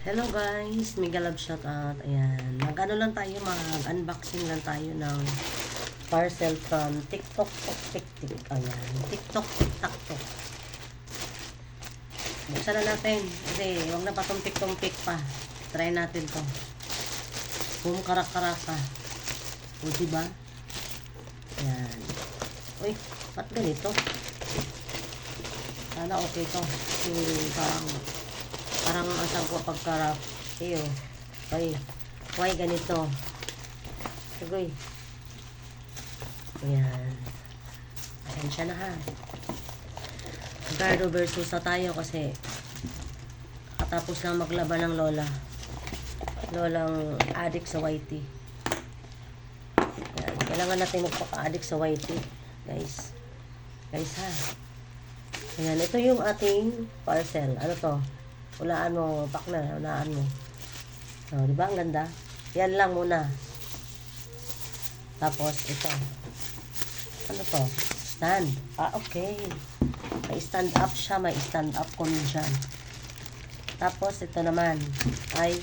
Hello guys, mega love shoutout. Ayan, mag-ano lang tayo, mag-unboxing lang tayo ng parcel from TikTok Tik. Ayan, TikTok TikTok. Buksan na natin kasi huwag na patumpik-tumpik pa. Try natin to. Boom karak-karaka. O diba? Ayan. Uy, ba't ganito? Sana okay to. Parang asang ko pagkarap. Iyo. Ay, why ganito? Sagoy. Ayan. Ayan siya na ha. Gardo versus sa tayo kasi katapos lang maglaban ng lolang addict sa YT. Ayan. Kailangan natin magpaka-addict sa YT. Guys ha. Ayan. Ito yung ating parcel. Ano to? Ulaan mo, partner, ulaan mo. So, di ba ang ganda? Yan lang muna. Tapos, ito. Ano to? Stand. Okay. May stand up siya, may stand up ko dyan. Tapos, ito naman ay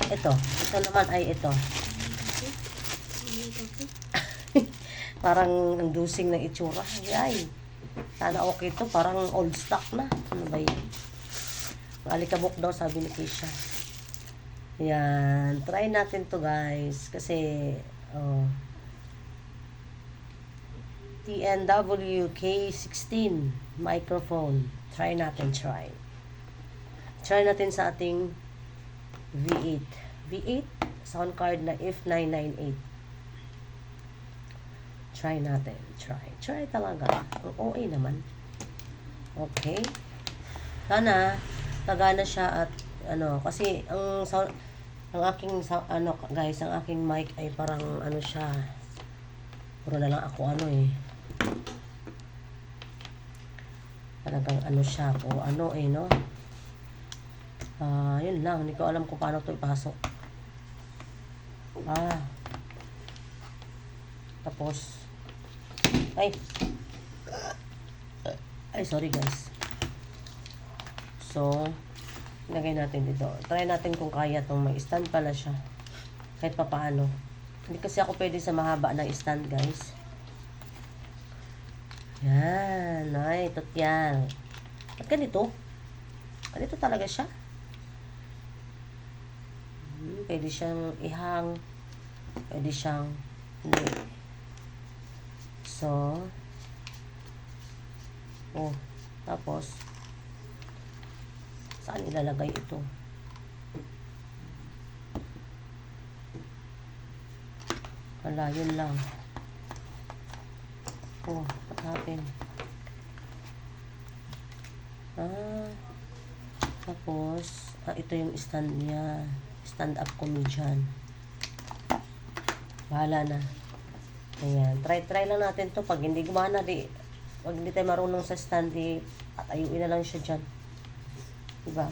ito. Ito naman ay ito. Parang ang dusing ng itsura. Ay, sana okay to. Parang old stock na. Ano ba yun? Alikabok daw, sabi ni Keisha. Yan. Try natin to guys. Kasi, TNW K16 microphone. Try natin, try. Try natin sa ating V8. V8, sound card na F998. Try natin, try. Try talaga. Ang OA naman. Okay. Sana tagana siya at ano kasi ang aking guys, ang aking mic ay parang ano siya. Puro na lang ako talagang ano siya po no. Yun lang, hindi ko alam kung paano to ipasok. Tapos ay sorry guys. So, lagay natin dito. Try natin kung kaya itong may stand pala siya. Kahit pa paano. Hindi kasi ako pwede sa mahaba na stand, guys. Yan. Ay, ito yan. At ganito. Ganito talaga siya. Pwede siyang ihang. Pwede siyang hindi. So, tapos, saan ilalagay ito? Wala, yun lang. What happened? Tapos, ito yung stand niya. Stand up comedian. Bahala na. Ayan. Try lang natin to. Pag hindi gumana, pag hindi tayo marunong sa stand, at ayuin na lang siya dyan. Diba?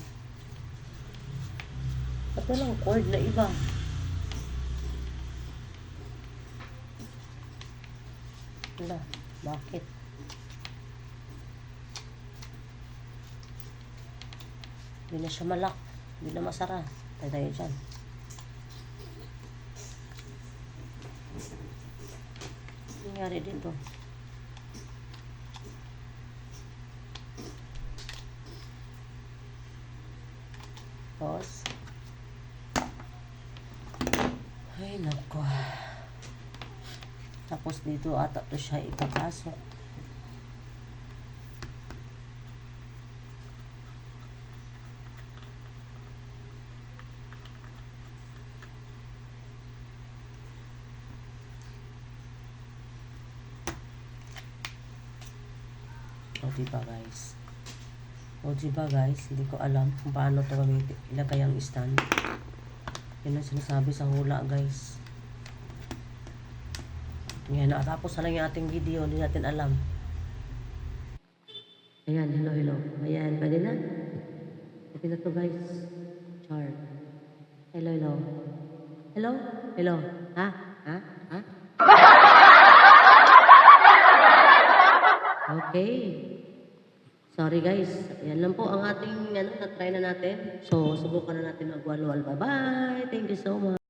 Ba't na lang cord na iba? Wala. Bakit? Hindi na siya malak. Hindi na masara. Tayo dyan. Nangyari dito. Tapos, ay nako. Tapos dito ata to siya ipapasok. Diba guys? Hindi ko alam kung paano to ilagay ang stand. Yun ang sinasabi sa hula guys. Yan, nakatapos na lang yung ating video. Hindi natin alam. Ayan, hello. Ayan, pwede na. Pwede na to guys. Char. Hello. Ha? Okay. Sorry guys, yan lang po ang ating na-try na natin. So, subukan na natin mag-walwal. Bye-bye! Thank you so much!